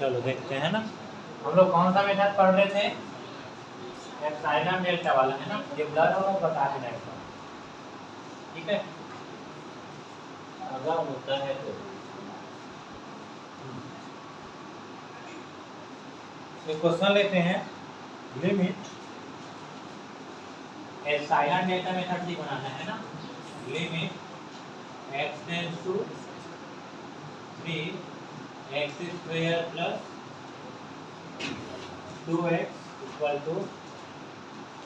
चलो देखते हैं ना, हम लोग कौन सा मेथड पढ़ रहे थे? एप्सिलॉन डेल्टा वाला है ना, ये ब्लर होगा बता देना एक बार, ठीक है? अगर होता है तो एक क्वेश्चन लेते हैं, लिमिट एप्सिलॉन डेल्टा मेथड से बनाना है ना, limit x tends to 3x square plus 2x equal to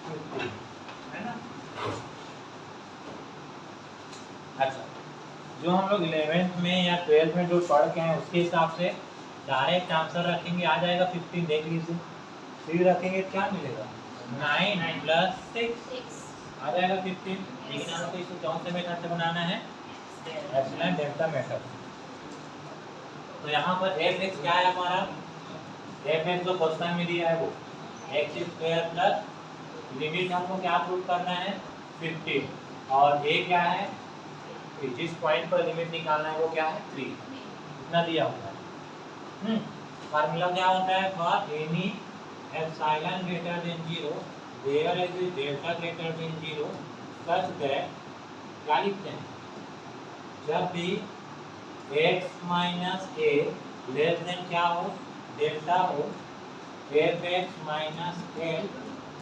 50 है ना। अच्छा, जो हम लोग 11th में या 12th में जो पढ़ के हैं उसके हिसाब से डायरेक्ट आंसर रखेंगे, आ जाएगा 15। देख लीजिए, 3 रखेंगे क्या मिलेगा? 9 प्लस 6 आ जाएगा 15। लेकिन आपको इसको कौन से मेथड से बनाना है? Epsilon delta method. तो यहाँ पर fx क्या है हमारा? fx जो क्वेश्चन में दिया है वो x स्क्वायर प्लस लिमिट हमको क्या प्रूव करना है? 15। और a क्या है? जिस पॉइंट पर लिमिट निकालना है वो क्या है? 3। इतना दिया हुआ है। फार्मूला क्या होता है? For any epsilon greater than 0 there is delta greater than 0 such that, क्या लिखते हैं? जब भी x minus a less than क्या हो? डेल्टा हो, fx minus a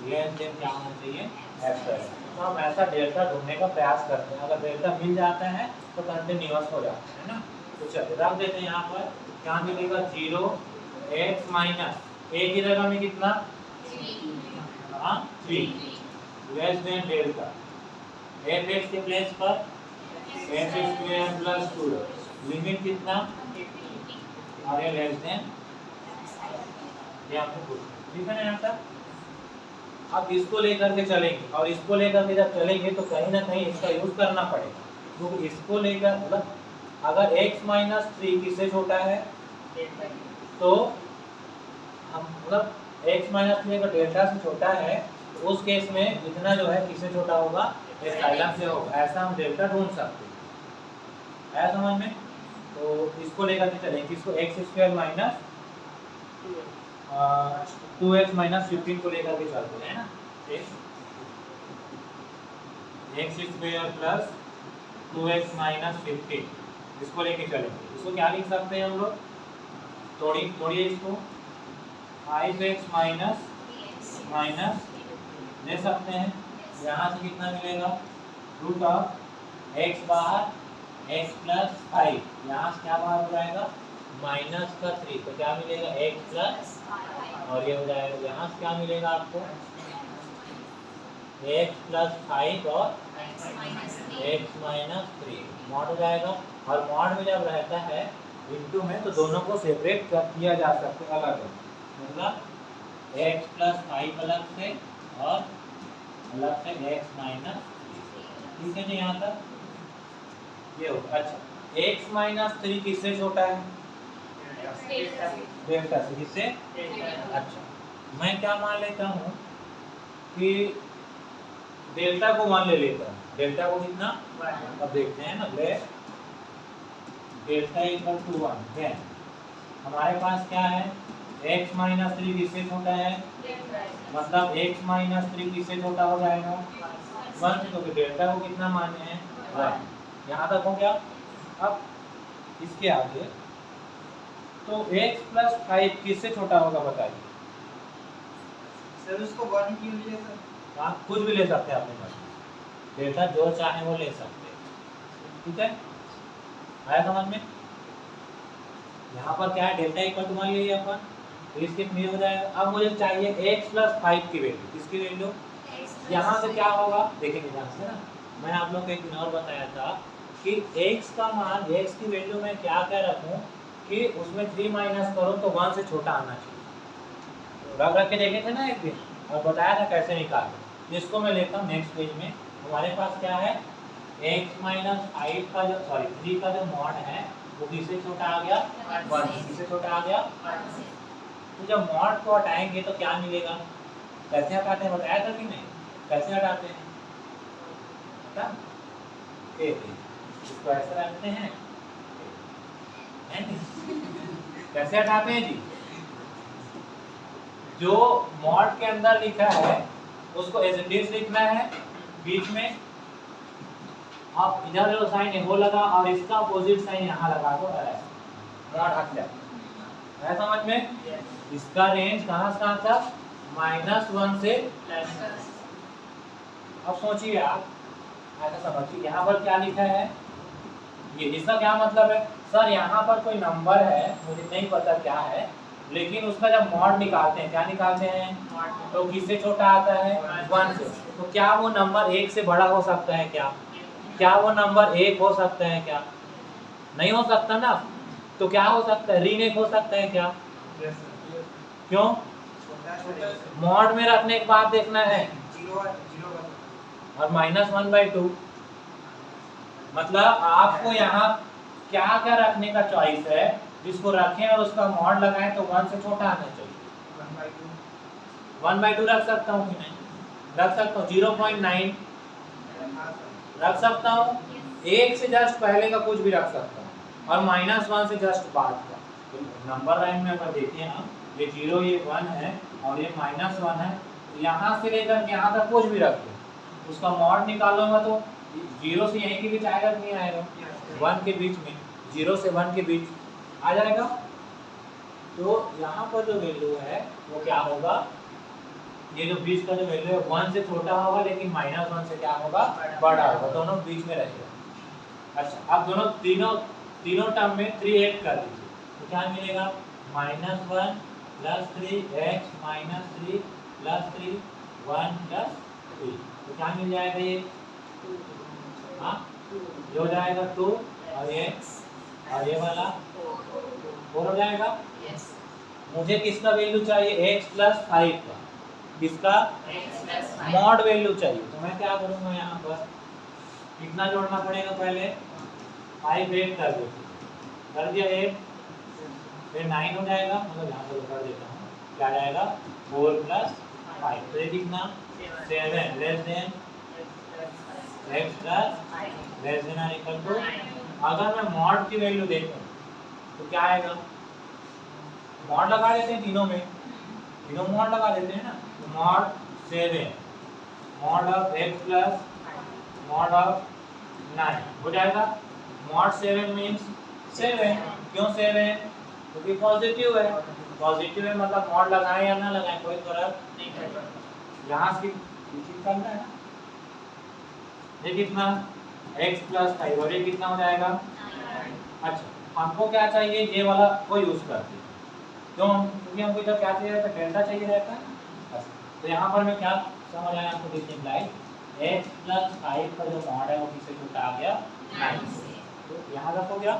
less than क्या होना चाहिए? एप्सिलॉन। तो हम ऐसा डेल्टा ढूंढने का प्रयास करते हैं, अगर डेल्टा मिल जाता है तो कंटिन्यूअस हो जाता है ना। तो चलिए रख देते हैं यहाँ पर, क्या मिलेगा? 0 x माइनस a की जगह में कितना? 3 लेस देन डेल्टा, fx के प्लेस पर x स्क्वायर प्लस 2 लिमिट कितना? और ये लेस देन, ये आपको पूछना, ठीक है ना यहाँ तक? अब इसको लेकर के चलेंगे, और इसको लेकर के जब चलेंगे तो कहीं ना कहीं इसका यूज करना पड़ेगा, क्योंकि इसको लेकर मतलब अगर x माइनस 3 किससे छोटा है तो हम मतलब x माइनस 3 अगर डेल्टा से छोटा है तो उस केस में इतना जो है किससे छोटा होगा? एप्सिलॉन से होगा। ऐसा हम डेल्टा ढूंढ सकते हैं, है समझ में? तो इसको लेकर के चलेंगे, इसको x square minus 2x minus 15 को लेकर के चलते हैं ना। x square plus 2x minus 15 इसको लेके चलेंगे। इसको क्या लिख सकते हैं हम लोग? तोड़िए इसको, 5x माइनस ले सकते हैं, यहाँ से कितना मिलेगा? रूट ऑफ x बाहर x प्लस 5, यहाँ से क्या बाहर हो जाएगा? माइनस का 3, तो क्या मिलेगा? x प्लस, और ये हो जाएगा यहाँ से क्या मिलेगा आपको? x प्लस 5 और x माइनस 3 मॉड हो जाएगा। और मॉड में जब रहता है इनटू में तो दोनों को सेपरेट किया जा सकता है अलग अलग, मतलब x प्लस 5 अलग से और अलग से x माइनस, ठीक है जी यहाँ तक ये हो। अच्छा, x माइनस 3 किससे छोटा है? डेल्टा से। किससे? अच्छा, मैं क्या मान लेता हूँ कि डेल्टा को 1 ले लेता हूँ। डेल्टा को कितना? अब देखते हैं ना, let delta equal to 1, then हमारे पास क्या है? x माइनस 3 किससे छोटा है? मतलब x माइनस 3 किससे छोटा हो जाएगा? 1 से। तो डेल्टा को कितना माने हैं? 1। यहाँ तक हो गया। अब इसके आगे तो x प्लस 5 किससे छोटा होगा बताइए? सर उसको 1 क्यों ले सर? आप कुछ भी ले सकते हैं अपने पास, डेल्टा जो चाहे वो ले सकते हैं, ठीक है? आया समझ में? यहाँ पर क्या है? डेल्टा इक्वल टू 1 ले लिया अपन, तो इसके लिए हो जाएगा। अब मुझे चाहिए x प्लस 5 की वैल्यू। किसकी वैल्यू? यहाँ से क्या होगा देखेंगे ध्यान से ना। मैं आप लोग को एक दिन और बताया था कि x का मान, x की वैल्यू में क्या क्या रखूँ कि उसमें 3 माइनस करो तो 1 से छोटा आना चाहिए। तो रख के देखे थे ना एक दिन, और बताया था कैसे निकालें। इसको मैं लेता हूँ नेक्स्ट पेज में। हमारे पास क्या है? x माइनस 5 का जो 3 का जो मॉड है वो किससे छोटा आ गया? 1। किससे छोटा आ गया? तो जब मॉड को हटाएंगे तो क्या मिलेगा? कैसे हटाते हैं बताया था कि नहीं? कैसे हटाते हैं? इसको ऐसे रखते हैं, कैसे हटाते हैं जी? जो मॉड के अंदर लिखा है उसको एज इट इज लिखना है बीच में। आप इधर जो साइन है वो लगा और इसका अपोजिट साइन यहाँ लगा दो, मॉड हट जाए। है समझ में? इसका रेंज कहाँ से कहाँ तक? -1 से। अब सोचिए आप, ऐसा समझिए यहाँ पर क्या लिखा है, ये इसका क्या मतलब है? सर यहाँ पर कोई नंबर है, मुझे नहीं पता क्या है, लेकिन उसका जब मॉड निकालते हैं, क्या निकालते हैं? तो किससे छोटा आता है? 1 से। तो क्या वो नंबर 1 से बड़ा हो सकता है क्या? क्या वो नंबर 1 हो सकता है क्या? नहीं हो सकता ना। तो क्या हो सकता है? ऋण 1 हो सकता है क्या? क्यों? मॉड में रखने के बाद देखना है और -1/2, मतलब आपको यहाँ क्या क्या रखने का चॉइस है, जिसको रखें और उसका मॉड लगाएं तो 1 से छोटा आना चाहिए। 1/2 रख सकता हूँ कि नहीं? रख सकता हूँ। 0.9 रख सकता हूँ। 1 से जस्ट पहले का कुछ भी रख सकता हूँ और -1 से जस्ट बाद का। तो नंबर लाइन में अगर देखें हम, ये 0 ये 1 है और ये -1 है, तो यहाँ से लेकर यहाँ तक कुछ भी रख दो, उसका मॉड निकालूंगा तो 0 से यहीं के बीच आएगा कि नहीं आएगा? 1 के बीच में, 0 से 1 के बीच आ जाएगा। तो यहाँ पर जो वैल्यू है वो क्या होगा? ये जो बीच का जो वैल्यू है 1 से छोटा होगा, लेकिन -1 से क्या होगा? बड़ा होगा। दोनों बीच में रहेगा। अच्छा, अब दोनों तीनों टर्म में 3 ऐड कर दीजिए तो क्या मिलेगा? -1 + 3x - 3 + 3 1 + 3, तो क्या मिल जाएगा? ये हाँ ये हो जाएगा 2 और ये वाला 4 हो जाएगा। मुझे किसका वैल्यू चाहिए? x + 5 का। किसका? मॉड वैल्यू चाहिए। तो मैं क्या करूँगा, यहाँ पर कितना जोड़ना पड़ेगा? पहले 5 ऐड कर दो, कर दिया 8, फिर 9 हो जाएगा, मतलब यहाँ पर कर देता हूँ, क्या जाएगा? 4 + 5, तो ये कितना? 7 less than x + less than और इक्वल टू। अगर मैं मॉड की वैल्यू देखूं तो क्या आएगा? मॉड लगा देते हैं तीनों में, तीनों मॉड लगा देते हैं ना। तो mod 7 mod of x + mod of 9 हो जाएगा। Mod 7 means 7। क्यों 7? क्योंकि पॉजिटिव है। पॉजिटिव है मतलब मॉड लगाएं या ना लगाएं कोई फर्क नहीं पड़ेगा। यहाँ से चलता है ना। ये कितना? x + 5 और ये कितना हो जाएगा? अच्छा, हमको क्या चाहिए? ये वाला को यूज करते हैं। क्यों? क्योंकि हमको इधर क्या चाहिए रहता है? डेल्टा चाहिए रहता है। तो यहाँ पर मैं क्या समझ आया आपको? डिसिम्प्लाई x + 5 का जो मॉड है वो किससे छोटा आ गया? 9 से। तो यहाँ तक हो गया।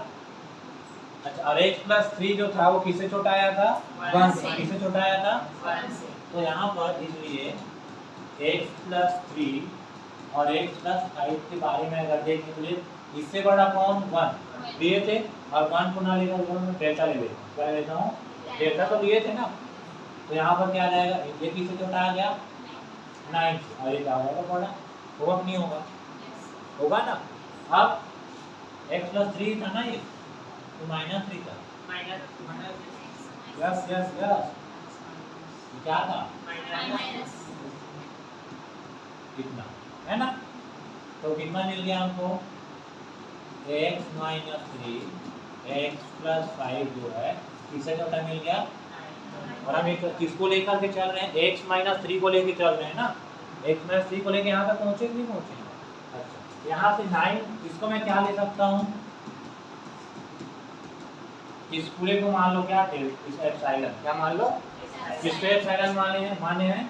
अच्छा, और x + 3 जो था वो किससे छोटा आया था? 1 से। किससे छोटा आया था? 1 से। तो यहाँ पर इसलिए x + 3 और x + 5 के बारे में अगर देखें तो इससे बड़ा कौन? 1 लिए थे और 1 को ना लेकर मैं डेल्टा ले लेता हूँ। क्या लेता हूँ? डेल्टा तो लिए थे ना। तो यहाँ पर क्या आ जाएगा? ये किससे छोटा आ गया? 9 से। और ये क्या होगा? बड़ा होगा कि नहीं होगा? होगा ना। अब x + 3 था ना ये, तो -3 था। यस यस यस, क्या था? कितना है ना। तो कितना मिल गया हमको? x - 3 x + 5 जो है किससे छोटा मिल गया? और हम एक किसको लेकर के चल रहे हैं? x - 3 को लेके चल रहे हैं ना। x - 3 को लेके यहाँ तक पहुँचे कि नहीं पहुँचे? अच्छा, यहाँ से 9, इसको मैं क्या ले सकता हूँ? इस पूरे को मान लो क्या? इस एप्सिलॉन क्या मान लो? किसको एप्सिलॉन माने हैं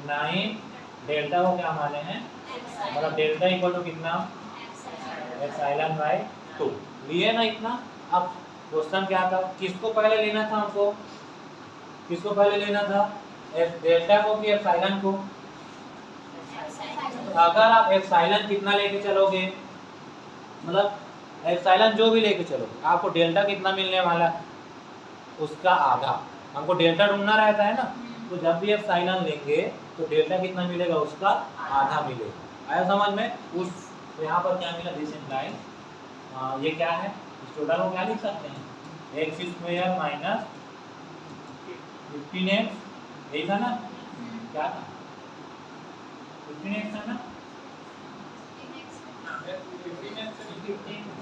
9 डेल्टा को क्या माने हैं? मतलब डेल्टा इक्वल टू कितना? एप्सिलॉन/2 लिए ना इतना। अब क्वेश्चन क्या था? किसको पहले लेना था हमको? किसको पहले लेना था? डेल्टा को कि एप्सिलॉन को? अगर आप एप्सिलॉन कितना लेके चलोगे, मतलब एप्सिलॉन जो भी लेके चलोगे, आपको डेल्टा कितना मिलने वाला है? उसका आधा। हमको डेल्टा ढूंढना रहता है ना। तो जब भी एप्सिलॉन लेंगे तो डेल्टा कितना मिलेगा? उसका आधा मिलेगा। आया समझ में? उस तो यहाँ पर क्या मिला? दिस इम्प्लाइज ये क्या है? इस टोटल को क्या लिख सकते हैं? x² - 15x यही था ना, क्या था 15x था ना,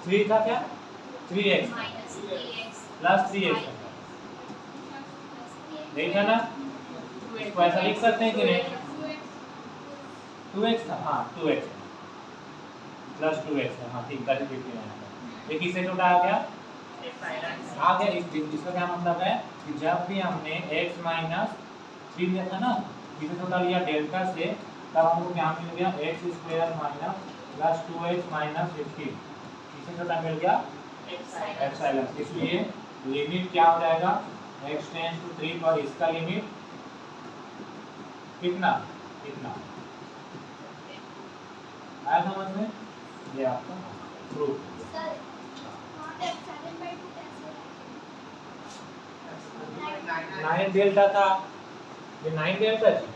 3 था क्या, 3x प्लस 3x यही था ना। इसको ऐसा लिख सकते हैं कि नहीं, 2x था, हाँ 2x प्लस 2x है, हाँ ठीक, दैट इज 15। ये किससे छोटा आ गया, आ गया। इसका क्या मतलब है कि जब भी हमने x माइनस 3 लिया था ना, किससे छोटा लिया, डेल्टा से, तब हमको क्या मिल गया, x square minus plus 2x minus 15, किससे छोटा मिल गया, एप्सिलॉन। इसलिए लिमिट क्या हो जाएगा, x टेंड्स टू 3 पर इसका लिमिट कितना, कितना आया समझ में, ये आपका प्रूफ। नाइन डेल्टा था, ये 9 डेल्टा थी।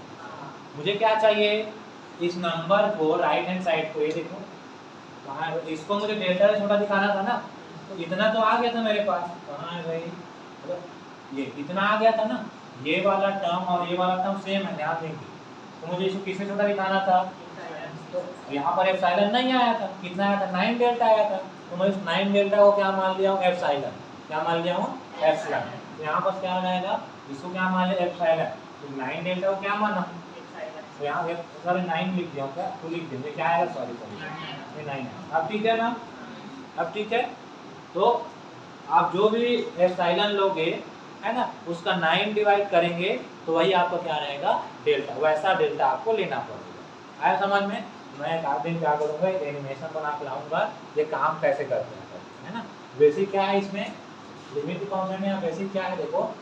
मुझे क्या चाहिए, इस नंबर को राइट हैंड साइड को, ये देखो कहाँ है, इसको मुझे डेल्टा से छोटा दिखाना था ना, तो इतना तो आ गया था मेरे पास, कहाँ है भाई, ये इतना आ गया था ना, ये वाला टर्म और ये वाला टर्म सेम है, ध्यान देंगे। तो मुझे इसको किससे छोटा दिखाना था, तो यहाँ पर एप्सिलॉन नहीं आया था, कितना आया था, 9 डेल्टा आया था, तो मैं इस 9 डेल्टा को क्या मान लिया हूँ, एप्सिलॉन, क्या मान लिया हूँ, एप्सिलॉन। तो यहाँ पर क्या हो जाएगा, इसको क्या मान लिया, एप्सिलॉन, तो 9 डेल्टा को क्या माना, तो यहाँ पे सॉरी 9 लिख दिया क्या, तो लिख देंगे क्या आएगा, सॉरी ये 9 है। अब ठीक है ना, अब ठीक है, तो आप जो भी एप्सिलॉन लोगे है ना, उसका 9 डिवाइड करेंगे तो वही आपका क्या रहेगा, डेल्टा, वैसा डेल्टा आपको लेना पड़ेगा। आया समझ में। मैं एक आध दिन क्या करूँगा, एक एनिमेशन बना के लाऊंगा, ये काम कैसे करते हैं, है ना। बेसिक क्या है इसमें, लिमिट कॉन्स्टेंट में बेसिक क्या है, देखो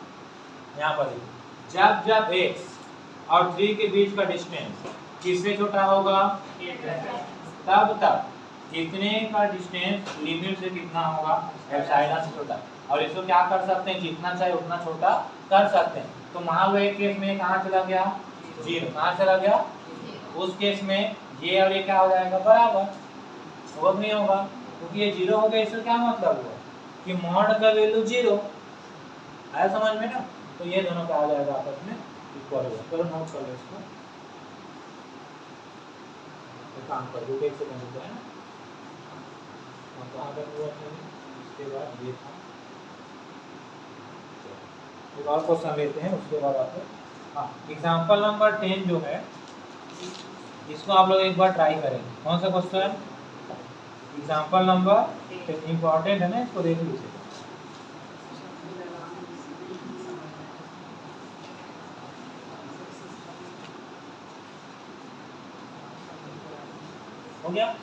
यहाँ पर जब जब x और 3 के बीच का डिस्टेंस किससे छोटा होगा, तब तक इतने का डिस्टेंस लिमिट से कितना होगा, एप्सिलॉन से छोटा। और इसको क्या कर सकते हैं, जितना चाहे उतना छोटा कर सकते हैं। तो मान लो एक केस में कहाँ चला गया, 0, कहाँ चला गया, उस केस में ये और ये क्या हो जाएगा, बराबर होगा नहीं होगा, क्योंकि ये 0 हो गया। इससे क्या मतलब हुआ कि मॉड का वैल्यू 0 आया समझ में ना, तो ये दोनों क्या हो जाएगा, आपस में इक्वल होगा। चलो नोट कर लो इसको, तो काम कर दो, एक सेकंड रुको, है ना, कहाँ तक हुआ था, इसके बाद ये था, एक और क्वेश्चन लेते हैं उसके बाद आपको, हाँ एग्जाम्पल नंबर 10 जो है, इसको आप लोग एक बार ट्राई करेंगे। कौन सा क्वेश्चन, एग्जाम्पल नंबर, इम्पोर्टेंट है ना, इसको देख लीजिए। हो गया।